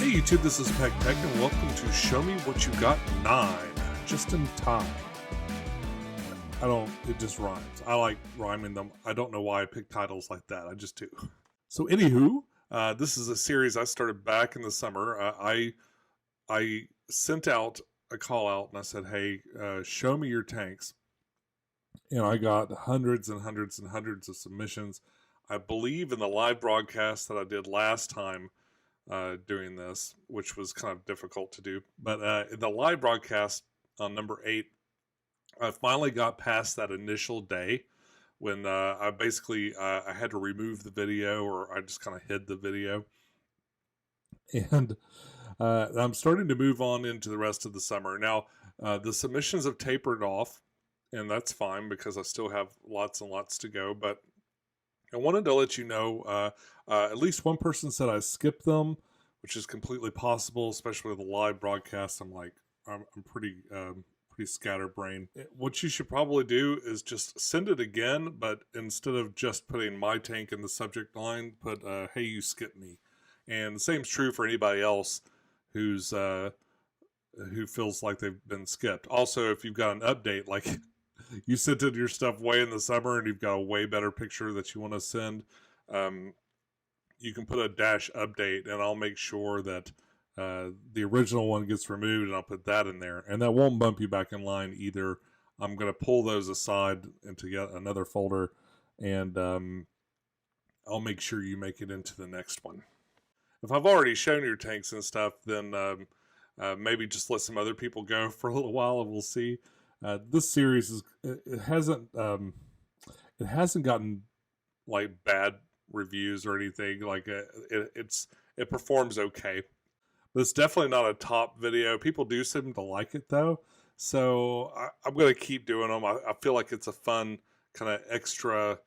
Hey YouTube, this is Pecktec and welcome to Show Me What You Got 9, just in time. It just rhymes. I like rhyming them. I don't know why I pick titles like that, I just do. So anywho, this is a series I started back in the summer. I sent out a call out and I said, hey, show me your tanks. And I got hundreds and hundreds and hundreds of submissions. I believe in the live broadcast that I did last time doing this, which was kind of difficult to do. But in the live broadcast on number 8, I finally got past that initial day when I basically I had to remove the video, or I just kind of hid the video. And I'm starting to move on into the rest of the summer. Now, the submissions have tapered off, and that's fine because I still have lots and lots to go. But I wanted to let you know, at least one person said I skipped them, which is completely possible, especially with the live broadcast. I'm pretty scatterbrained. What you should probably do is just send it again, but instead of just putting my tank in the subject line, put, hey, you skipped me. And the same's true for anybody else who feels like they've been skipped. Also, if you've got an update, like you sent in your stuff way in the summer and you've got a way better picture that you want to send, you can put a -update and I'll make sure that the original one gets removed and I'll put that in there. And that won't bump you back in line either. I'm going to pull those aside into yet another folder, and I'll make sure you make it into the next one. If I've already shown your tanks and stuff, then maybe just let some other people go for a little while and we'll see. This series it hasn't gotten like bad reviews or anything. Like it performs okay, but it's definitely not a top video. People do seem to like it though, so I'm gonna keep doing them. I feel like it's a fun kind of extra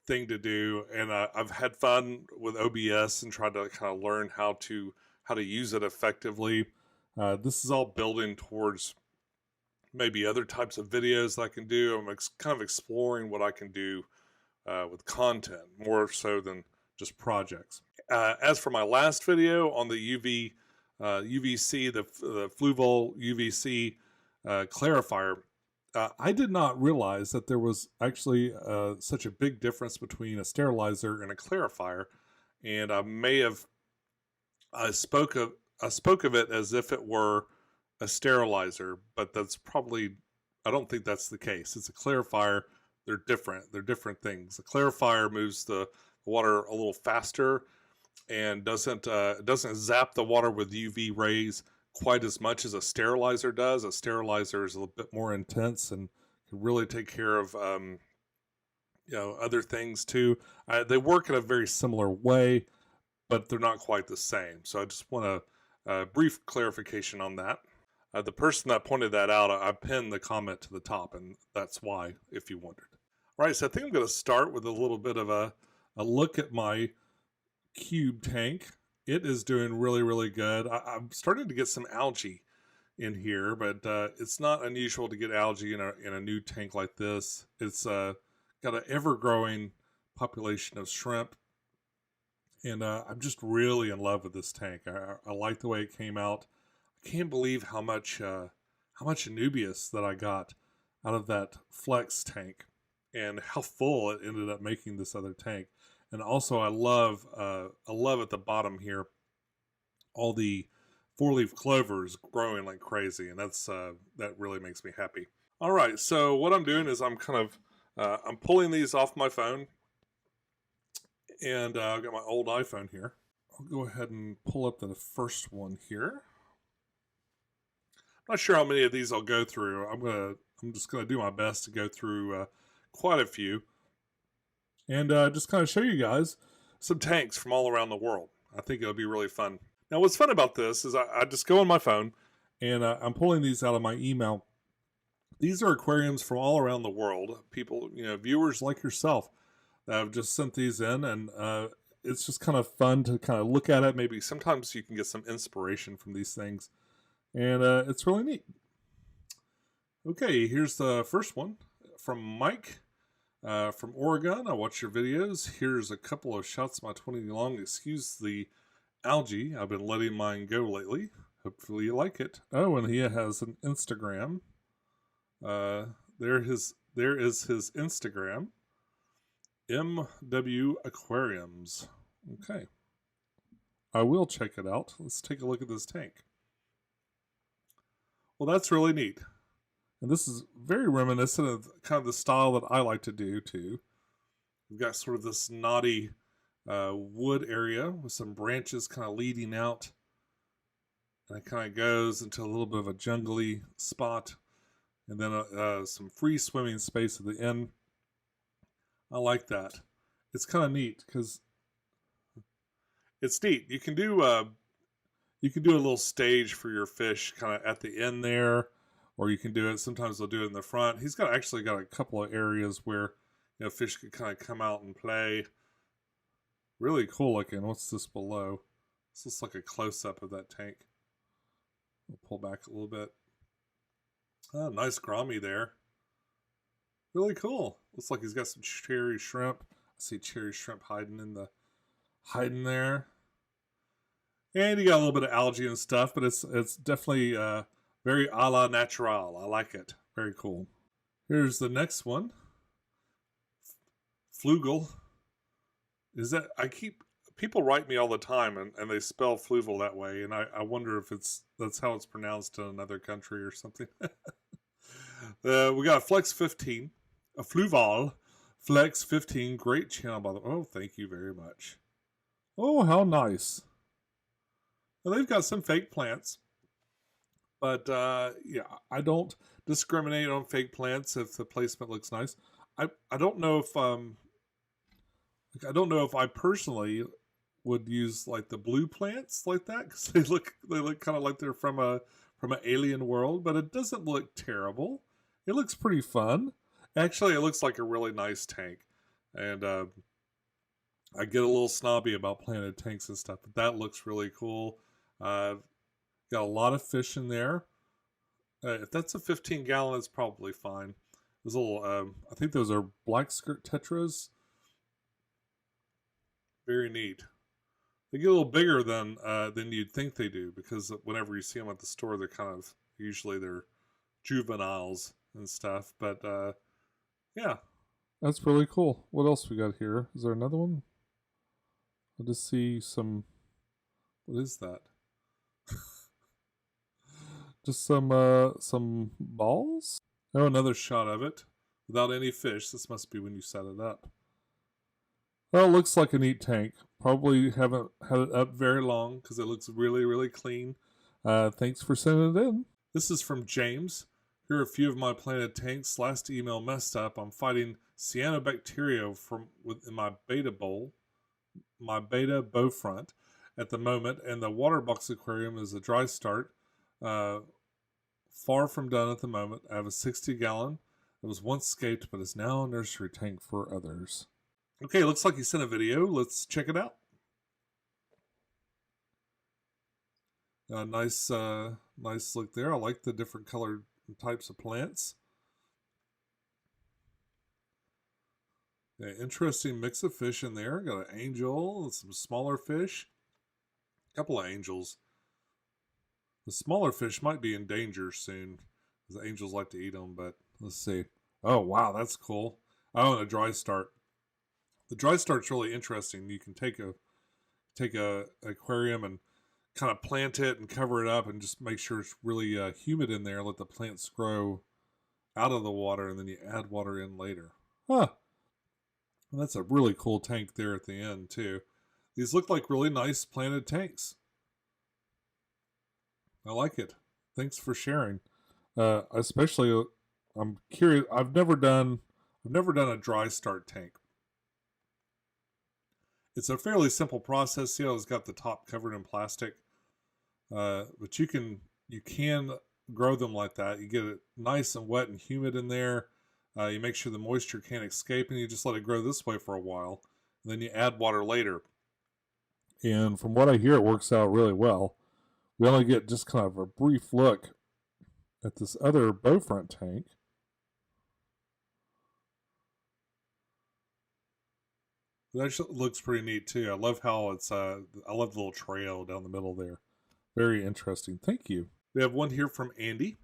thing to do, and I've had fun with OBS and tried to kind of learn how to use it effectively. This is all building towards maybe other types of videos that I can do. I'm kind of exploring what I can do with content more so than just projects. As for my last video on the UVC, the Fluval UVC clarifier, I did not realize that there was actually such a big difference between a sterilizer and a clarifier, and I spoke of it as if it were a sterilizer, but that's probably, I don't think that's the case. It's a clarifier. They're different. They're different things. The clarifier moves the water a little faster and doesn't zap the water with UV rays quite as much as a sterilizer does. A sterilizer is a little bit more intense and can really take care of other things too. They work in a very similar way, but they're not quite the same. So I just want a brief clarification on that. The person that pointed that out, I pinned the comment to the top, and that's why, if you wondered. All right, so I think I'm going to start with a little bit of a look at my cube tank. It is doing really, really good. I'm starting to get some algae in here, but it's not unusual to get algae in a new tank like this. It's got an ever-growing population of shrimp, and I'm just really in love with this tank. I like the way it came out. I can't believe how much Anubias that I got out of that flex tank, and how full it ended up making this other tank. And also, I love at the bottom here all the 4-leaf clovers growing like crazy, and that's that really makes me happy. All right, so what I'm doing is I'm pulling these off my phone, and I've got my old iPhone here. I'll go ahead and pull up the first one here. Not sure how many of these I'll go through. I'm just gonna do my best to go through quite a few, and just kind of show you guys some tanks from all around the world. I think it'll be really fun. Now, what's fun about this is I just go on my phone, and I'm pulling these out of my email. These are aquariums from all around the world. People, viewers like yourself, that have just sent these in, and it's just kind of fun to kind of look at it. Maybe sometimes you can get some inspiration from these things. And it's really neat. Okay, here's the first one from Mike from Oregon. I watch your videos. Here's a couple of shots of my 20 long. Excuse the algae. I've been letting mine go lately. Hopefully you like it. Oh, and he has an Instagram. There is his Instagram. MW Aquariums. Okay. I will check it out. Let's take a look at this tank. Well, that's really neat. And this is very reminiscent of kind of the style that I like to do too. We've got sort of this knotty wood area with some branches kind of leading out. And it kind of goes into a little bit of a jungly spot. And then some free swimming space at the end. I like that. It's kind of neat because it's neat. You can do a little stage for your fish kind of at the end there, or you can do it. Sometimes they'll do it in the front. He's actually got a couple of areas where fish could kind of come out and play. Really cool looking. What's this below? This looks like a close up of that tank. We'll pull back a little bit. Oh, nice grommy there. Really cool. Looks like he's got some cherry shrimp. I see cherry shrimp hiding there. And you got a little bit of algae and stuff, but it's definitely very a la natural. I like it. Very cool. Here's the next one. Flugel. People write me all the time and they spell fluval that way, and I wonder if that's how it's pronounced in another country or something. We got a Flex 15. A Fluval Flex 15, great channel by the way. Oh, thank you very much. Oh, how nice. Well, they've got some fake plants, but yeah, I don't discriminate on fake plants if the placement looks nice. I don't know if I personally would use like the blue plants like that because they look kind of like they're from an alien world, but it doesn't look terrible. It looks pretty fun. Actually, it looks like a really nice tank, and I get a little snobby about planted tanks and stuff, but that looks really cool. Got a lot of fish in there. If that's a 15-gallon, it's probably fine. There's a little, I think those are black skirt tetras. Very neat. They get a little bigger than you'd think they do because whenever you see them at the store, they're usually juveniles and stuff. But yeah, that's really cool. What else we got here? Is there another one? I'll just see some. What is that? Just some balls. Oh, another shot of it without any fish. This must be when you set it up. Well, it looks like a neat tank. Probably haven't had it up very long because it looks really, really clean. Thanks for sending it in. This is from James. Here are a few of my planted tanks. Last email messed up. I'm fighting cyanobacteria within my beta bow front at the moment, and the water box aquarium is a dry start. Far from done at the moment. I have a 60-gallon that was once scaped but is now a nursery tank for others. Okay, looks like he sent a video. Let's check it out. Nice look there. I like the different colored types of plants. Yeah, interesting mix of fish in there. Got an angel and some smaller fish. A couple of angels. The smaller fish might be in danger soon. The angels like to eat them, but let's see. Oh, wow, that's cool. Oh, and a dry start. The dry start's really interesting. You can take a aquarium and kind of plant it and cover it up and just make sure it's really humid in there. Let the plants grow out of the water, and then you add water in later. Huh. And that's a really cool tank there at the end, too. These look like really nice planted tanks. I like it. Thanks for sharing. Especially, I'm curious. I've never done a dry start tank. It's a fairly simple process. See how it's got the top covered in plastic, but you can grow them like that. You get it nice and wet and humid in there. You make sure the moisture can't escape, and you just let it grow this way for a while. And then you add water later. And from what I hear, it works out really well. We only get just kind of a brief look at this other bowfront tank. It actually looks pretty neat too. I love how it's I love the little trail down the middle there. Very interesting. Thank you. We have one here from Andy.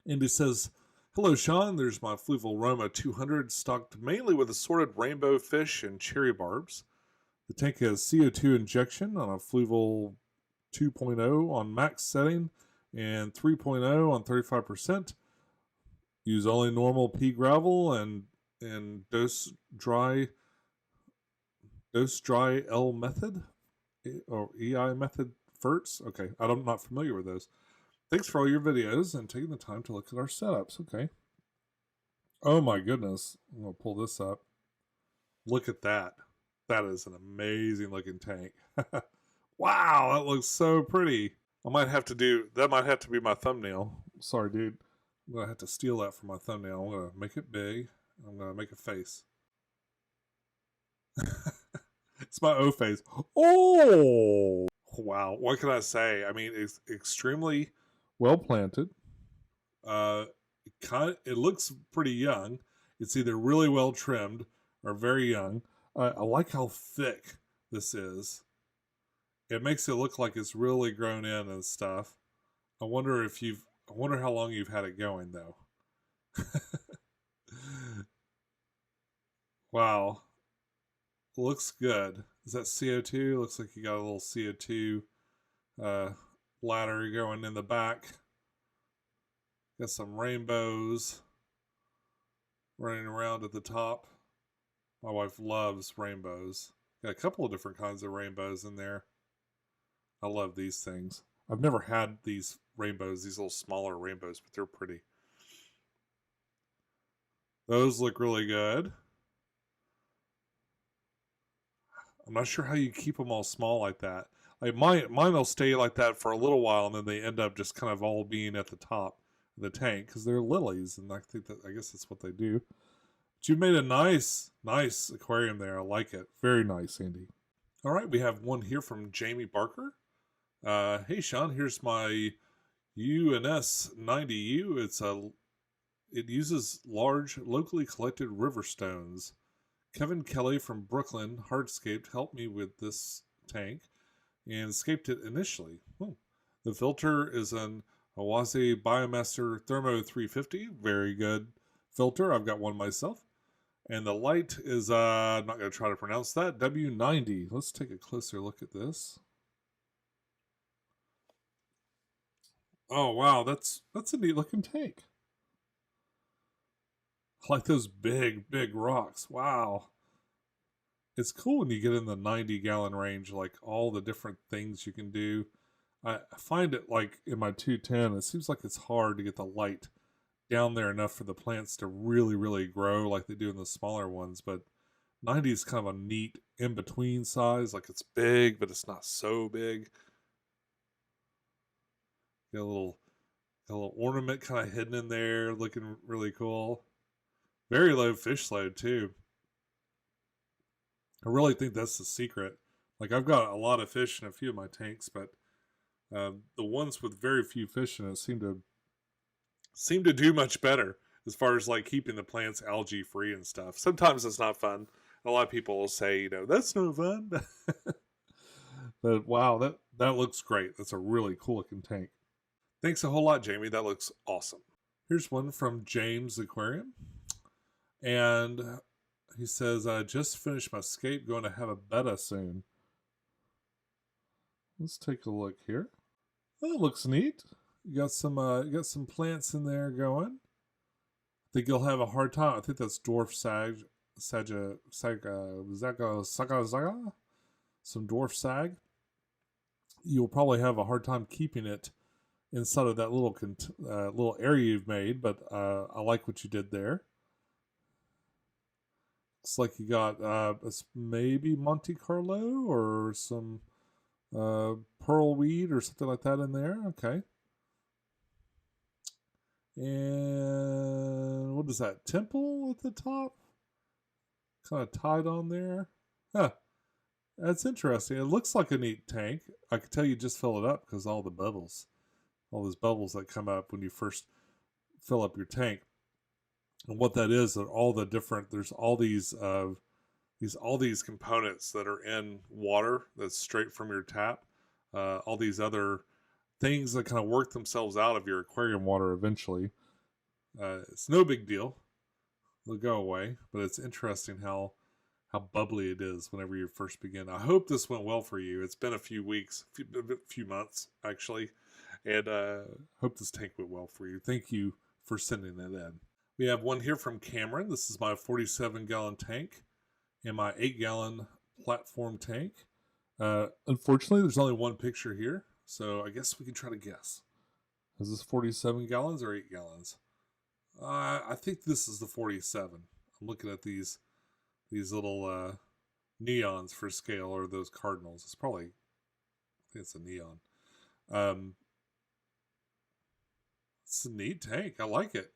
Andy says, "Hello, Sean. There's my Fluval Roma 200 stocked mainly with assorted rainbow fish and cherry barbs. The tank has CO2 injection on a Fluval 2.0 on max setting and 3.0 on 35%. Use only normal pea gravel and dose dry L method or EI method ferts. Okay, I'm not familiar with those. Thanks for all your videos and taking the time to look at our setups. Okay. Oh my goodness. I'm going to pull this up. Look at that. That is an amazing looking tank. Wow, that looks so pretty. That might have to be my thumbnail. Sorry, dude. I'm going to have to steal that for my thumbnail. I'm going to make it big. I'm going to make a face. It's my O face. Oh! Wow. What can I say? I mean, it's extremely well planted. It looks pretty young. It's either really well trimmed or very young. I like how thick this is. It makes it look like it's really grown in and stuff. I wonder how long you've had it going though. Wow. Looks good. Is that CO2? Looks like you got a little CO2 ladder going in the back. Got some rainbows running around at the top. My wife loves rainbows. Got a couple of different kinds of rainbows in there. I love these things. I've never had these rainbows, these little smaller rainbows, but they're pretty. Those look really good. I'm not sure how you keep them all small like that. Like mine will stay like that for a little while, and then they end up just kind of all being at the top of the tank because they're lilies, and I guess that's what they do. But you made a nice aquarium there. I like it. Very nice, Andy. All right, we have one here from Jamie Barker. Hey Sean, here's my UNS 90U. It uses large, locally collected river stones. Kevin Kelly from Brooklyn Hardscaped helped me with this tank and scaped it initially. The filter is an Awase Biomaster Thermo 350. Very good filter. I've got one myself. And the light is, I'm not going to try to pronounce that, W90. Let's take a closer look at this. Oh, wow. That's a neat looking tank. I like those big rocks. Wow. It's cool when you get in the 90-gallon range, like all the different things you can do. I find it like in my 210, it seems like it's hard to get the light down there enough for the plants to really grow like they do in the smaller ones. But 90 is kind of a neat in-between size. Like it's big, but it's not so big. Got a little ornament kind of hidden in there, looking really cool. Very low fish load too. I really think that's the secret. Like I've got a lot of fish in a few of my tanks, but the ones with very few fish in it seem to do much better as far as like keeping the plants algae free and stuff. Sometimes it's not fun. A lot of people will say, that's no fun. But wow, that looks great. That's a really cool looking tank. Thanks a whole lot, Jamie. That looks awesome. Here's one from James Aquarium. And he says, I just finished my scape, going to have a betta soon. Let's take a look here. That looks neat. You got some plants in there going. I think you'll have a hard time. I think that's dwarf zaga, some dwarf sag. You'll probably have a hard time keeping it inside of that little area you've made, but I like what you did there. Looks like you got maybe Monte Carlo or some pearl weed or something like that in there. Okay. And what is that? Temple at the top? Kind of tied on there. Huh. That's interesting. It looks like a neat tank. I can tell you just fill it up because all those bubbles that come up when you first fill up your tank. And what that is, there's all these all these components that are in water that's straight from your tap. All these other things that kind of work themselves out of your aquarium water eventually. It's no big deal. They'll go away, but it's interesting how bubbly it is whenever you first begin. I hope this went well for you. It's been a few weeks, a few months actually, and hope this tank went well for you. Thank you for sending it in. We have one here from Cameron. This is my 47-gallon tank and my 8-gallon platform tank. Unfortunately, there's only one picture here, so I guess we can try to guess. Is this 47 gallons or 8 gallons? I think this is the 47. I'm looking at these little neons for scale, or those cardinals. It's probably, I think it's a neon. It's a neat tank. I like it.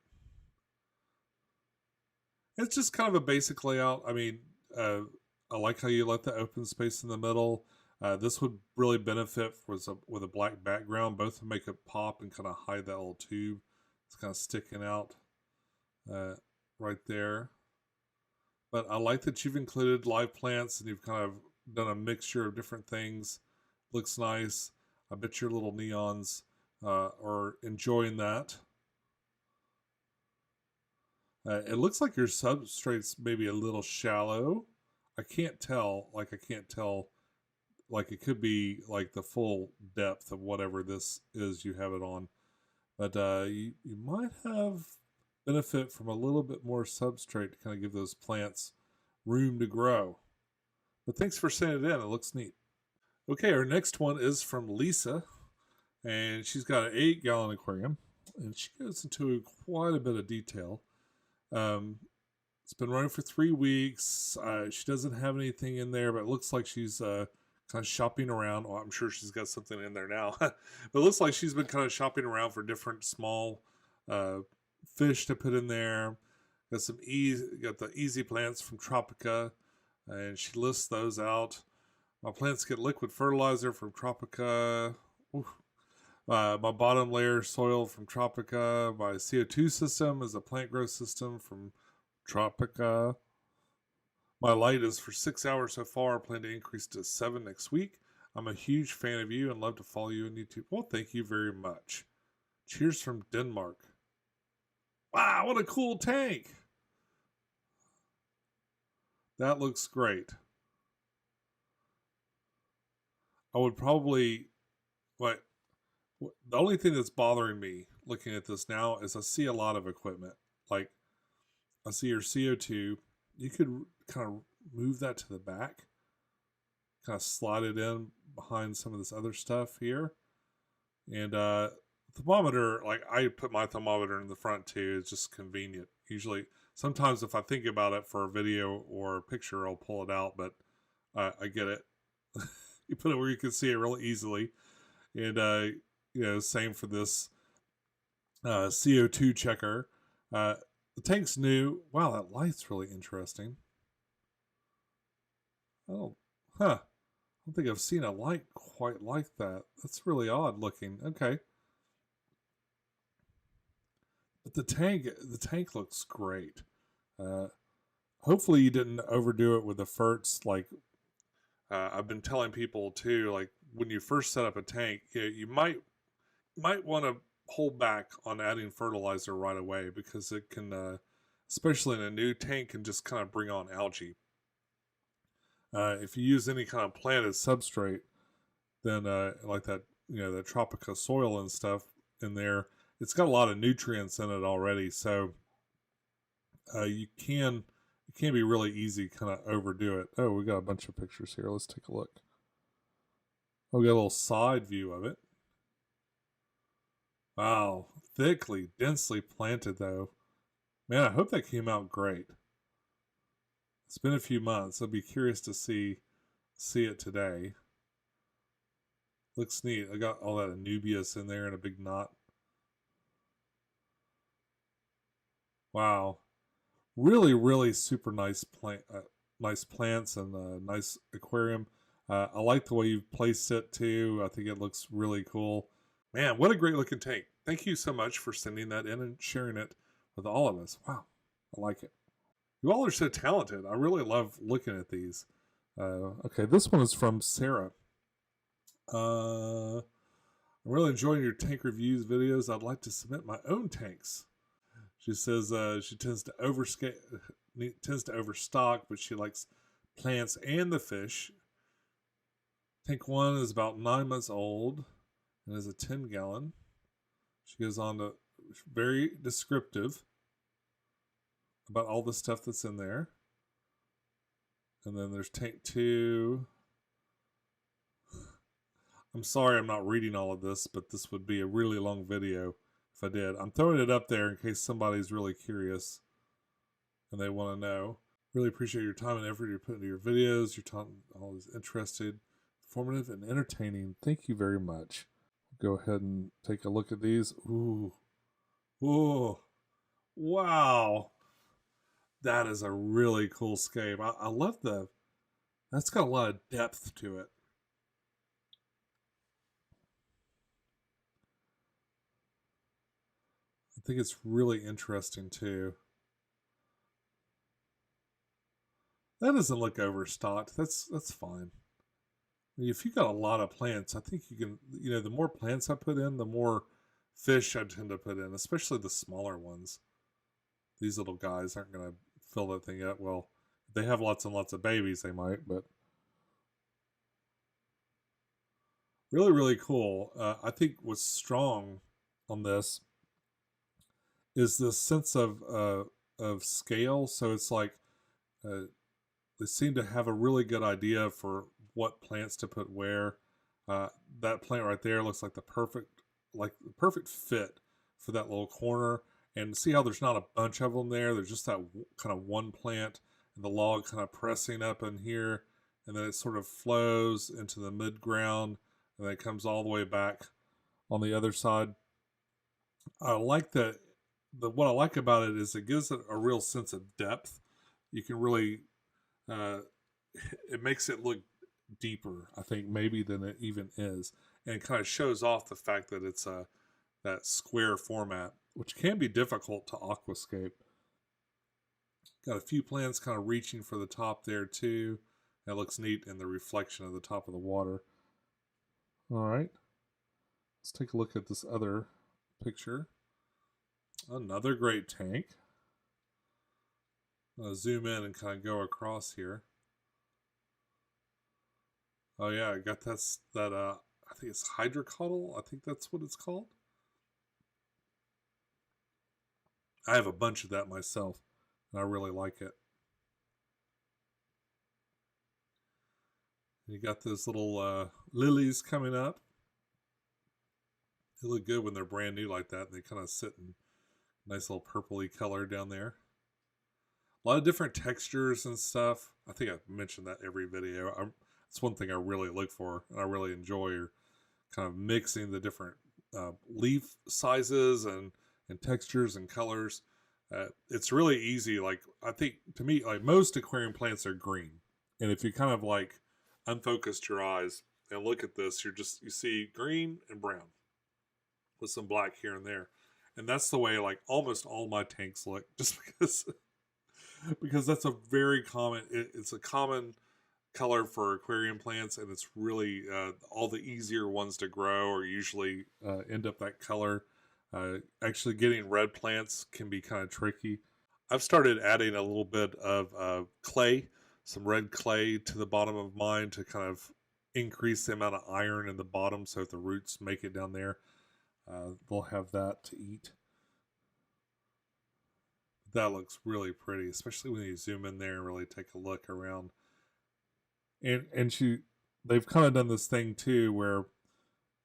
It's just kind of a basic layout. I mean, I like how you let the open space in the middle. This would really benefit with a black background. Both make it pop and kind of hide that little tube. It's kind of sticking out right there. But I like that you've included live plants and you've kind of done a mixture of different things. Looks nice. I bet your little neons are enjoying that. It looks like your substrate's maybe a little shallow. I can't tell. Like it could be like the full depth of whatever this is you have it on. But you might have benefit from a little bit more substrate to kind of give those plants room to grow. But thanks for sending it in. It looks neat. Okay, our next one is from Lisa. And she's got an 8-gallon aquarium. And she goes into quite a bit of detail. It's been running for 3 weeks. She doesn't have anything in there, but it looks like she's kind of shopping around. Well, I'm sure she's got something in there now. But it looks like she's been kind of shopping around for different small fish to put in there. Got the easy plants from Tropica, and she lists those out. My plants get liquid fertilizer from Tropica. My bottom layer soil from Tropica. My CO2 system is a plant growth system from Tropica. My light is for 6 hours so far. I plan to increase to 7 next week. I'm a huge fan of you and love to follow you on YouTube. Well, thank you very much. Cheers from Denmark. Wow, what a cool tank. That looks great. I would probably, the only thing that's bothering me looking at this now is I see a lot of equipment. Like, I see your CO2. You could kind of move that to the back, kind of slide it in behind some of this other stuff here. And thermometer, like I put my thermometer in the front too. It's just convenient. Usually, sometimes if I think about it for a video or a picture, I'll pull it out, but I get it. You put it where you can see it really easily. And, same for this CO2 checker. The tank's new. Wow, that light's really interesting. Oh, I don't think I've seen a light quite like that. That's really odd looking. Okay. But the tank looks great. Hopefully you didn't overdo it with the ferts. Like I've been telling people too, like when you first set up a tank, you might want to hold back on adding fertilizer right away, because it can, especially in a new tank, can just kind of bring on algae. If you use any kind of planted substrate, then like that, the Tropica soil and stuff in there, it's got a lot of nutrients in it already, so you can be really easy kind of overdo it. Oh, we got a bunch of pictures here. Let's take a look. Oh, we got a little side view of it. Wow, thickly, densely planted though. Man, I hope that came out great. It's been a few months. I'll be curious to see it today. Looks neat. I got all that Anubias in there in a big knot. Wow, really, really super nice nice plants and a nice aquarium. I like the way you've placed it too. I think it looks really cool. Man, what a great looking tank. Thank you so much for sending that in and sharing it with all of us. Wow, I like it. You all are so talented. I really love looking at these. Okay, this one is from Sarah. I'm really enjoying your tank reviews videos. I'd like to submit my own tanks. She says she tends to overstock, but she likes plants and the fish. Tank 1 is about 9 months old and is a 10-gallon. She goes on to very descriptive about all the stuff that's in there. And then there's tank 2. I'm sorry I'm not reading all of this, but this would be a really long video if I did. I'm throwing it up there in case somebody's really curious and they want to know. Really appreciate your time and effort you put into your videos. You're always interested, informative, and entertaining. Thank you very much. Go ahead and take a look at these. Ooh. Ooh. Wow. That is a really cool scape. I love that's got a lot of depth to it. I think it's really interesting too. That doesn't look overstocked. That's fine. I mean, if you got a lot of plants, I think you can, the more plants I put in, the more fish I tend to put in, especially the smaller ones. These little guys aren't going to fill that thing up. Well, if they have lots and lots of babies, they might, but really, really cool. I think what's strong on this is this sense of scale. So it's like they seem to have a really good idea for what plants to put where. That plant right there looks like the perfect fit for that little corner. And see how there's not a bunch of them there. There's just that kind of one plant and the log kind of pressing up in here. And then it sort of flows into the mid-ground. And then it comes all the way back on the other side. I like that. What I like about it is it gives it a real sense of depth. You can really, it makes it look deeper, I think, maybe than it even is. And it kind of shows off the fact that it's that square format, which can be difficult to aquascape. Got a few plants kind of reaching for the top there too. That looks neat in the reflection of the top of the water. All right, let's take a look at this other picture. Another great tank. I'm going to zoom in and kind of go across here. Oh yeah, I got that I think it's hydrocotyl. I think that's what it's called. I have a bunch of that myself, and I really like it. You got those little lilies coming up. They look good when they're brand new like that. And they kind of sit in nice little purpley color down there. A lot of different textures and stuff. I think I've mentioned that every video. It's one thing I really look for and I really enjoy, are kind of mixing the different leaf sizes and textures and colors. It's really easy. Like, I think to me, like, most aquarium plants are green. And if you kind of like unfocus your eyes and look at this, you see green and brown with some black here and there. And that's the way like almost all my tanks look, just because that's a very common, it's a common color for aquarium plants, and it's really all the easier ones to grow are usually end up that color. Actually getting red plants can be kind of tricky. I've started adding a little bit of clay, some red clay to the bottom of mine to kind of increase the amount of iron in the bottom, so if the roots make it down there, they'll have that to eat. That looks really pretty, especially when you zoom in there and really take a look around. And they've kind of done this thing too where,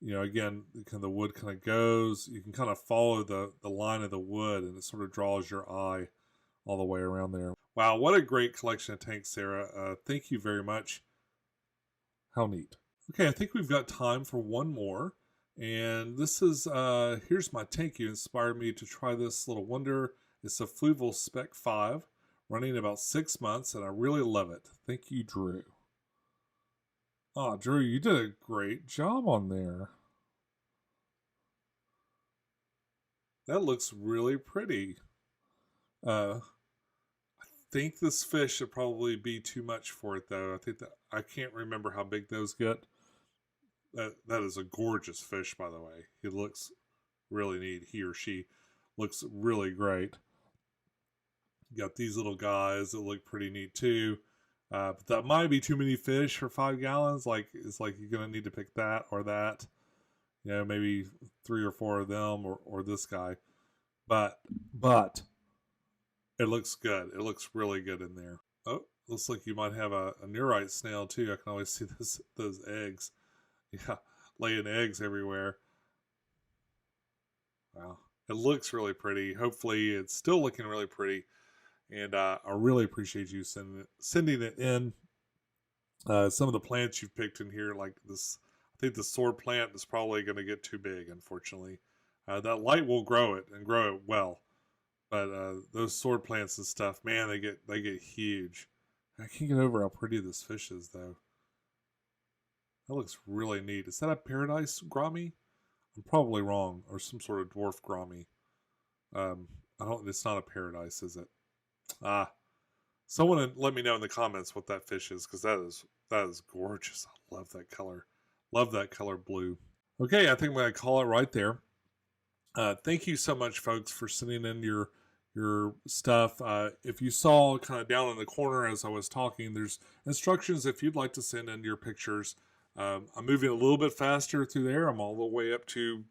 again, kind of the wood kind of goes, you can kind of follow the line of the wood, and it sort of draws your eye all the way around there. Wow, what a great collection of tanks, Sarah. Thank you very much. How neat. Okay, I think we've got time for one more. And this is, here's my tank. You inspired me to try this little wonder. It's a Fluval Spec 5, running about 6 months, and I really love it. Thank you, Drew. Oh, Drew, you did a great job on there. That looks really pretty. I think this fish should probably be too much for it, though. I think that I can't remember how big those get. That is a gorgeous fish, by the way. He looks really neat. He or she looks really great. You got these little guys that look pretty neat too. But that might be too many fish for 5 gallons. Like, it's like you're gonna need to pick that or that. You know, maybe 3 or 4 of them, or this guy. But it looks good. It looks really good in there. Oh, looks like you might have a nearite snail too. I can always see those eggs. Yeah, laying eggs everywhere. Wow, it looks really pretty. Hopefully, it's still looking really pretty. And I really appreciate you sending it in. Some of the plants you've picked in here, like this, I think the sword plant is probably going to get too big, unfortunately. That light will grow it and grow it well, but those sword plants and stuff, man, they get huge. I can't get over how pretty this fish is, though. That looks really neat. Is that a paradise gourmet? I'm probably wrong, or some sort of dwarf gourmet. It's not a paradise, is it? Someone let me know in the comments what that fish is, because that is gorgeous. I love that color. Love that color blue. Okay, I think I'm going to call it right there. Thank you so much, folks, for sending in your stuff. If you saw kind of down in the corner as I was talking, there's instructions if you'd like to send in your pictures. I'm moving a little bit faster through there. I'm all the way up to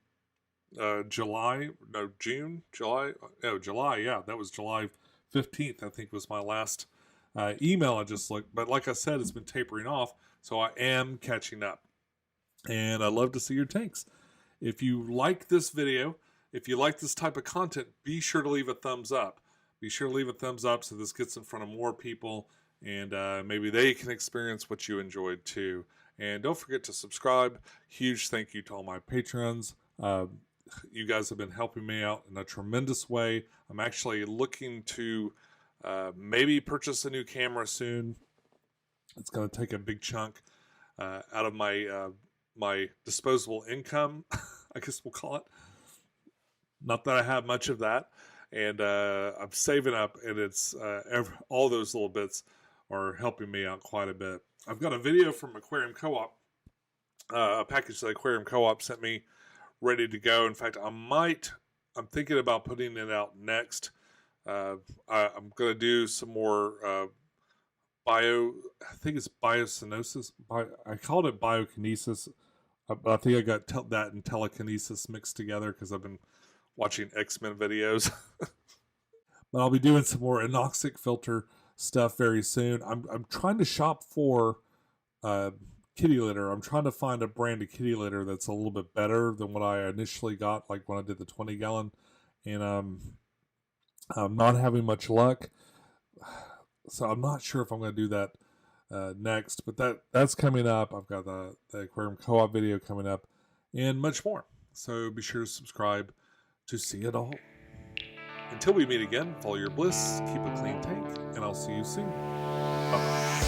July. Yeah, that was July 15th, I think, was my last email I just looked. But like I said, it's been tapering off, so I am catching up. And I'd love to see your takes. If you like this video, if you like this type of content, be sure to leave a thumbs up. Be sure to leave a thumbs up so this gets in front of more people, and maybe they can experience what you enjoyed too. And don't forget to subscribe. Huge thank you to all my patrons. You guys have been helping me out in a tremendous way. I'm actually looking to maybe purchase a new camera soon. It's going to take a big chunk out of my disposable income, I guess we'll call it. Not that I have much of that, and I'm saving up, and it's all those little bits are helping me out quite a bit. I've got a video from Aquarium Co-op, a package that Aquarium Co-op sent me, ready to go. In fact, I'm thinking about putting it out next. I'm going to do some more I think it's biocinosis. I called it biokinesis, but I think I got that and telekinesis mixed together because I've been watching X-Men videos. But I'll be doing some more anoxic filter stuff very soon. I'm trying to shop for kitty litter. I'm trying to find a brand of kitty litter that's a little bit better than what I initially got, like when I did the 20 gallon, and I'm not having much luck. So I'm not sure if I'm going to do that next, but that's coming up. I've got the Aquarium Co-op video coming up and much more. So be sure to subscribe to see it all. Until we meet again, follow your bliss, keep a clean tank, and I'll see you soon. Bye-bye.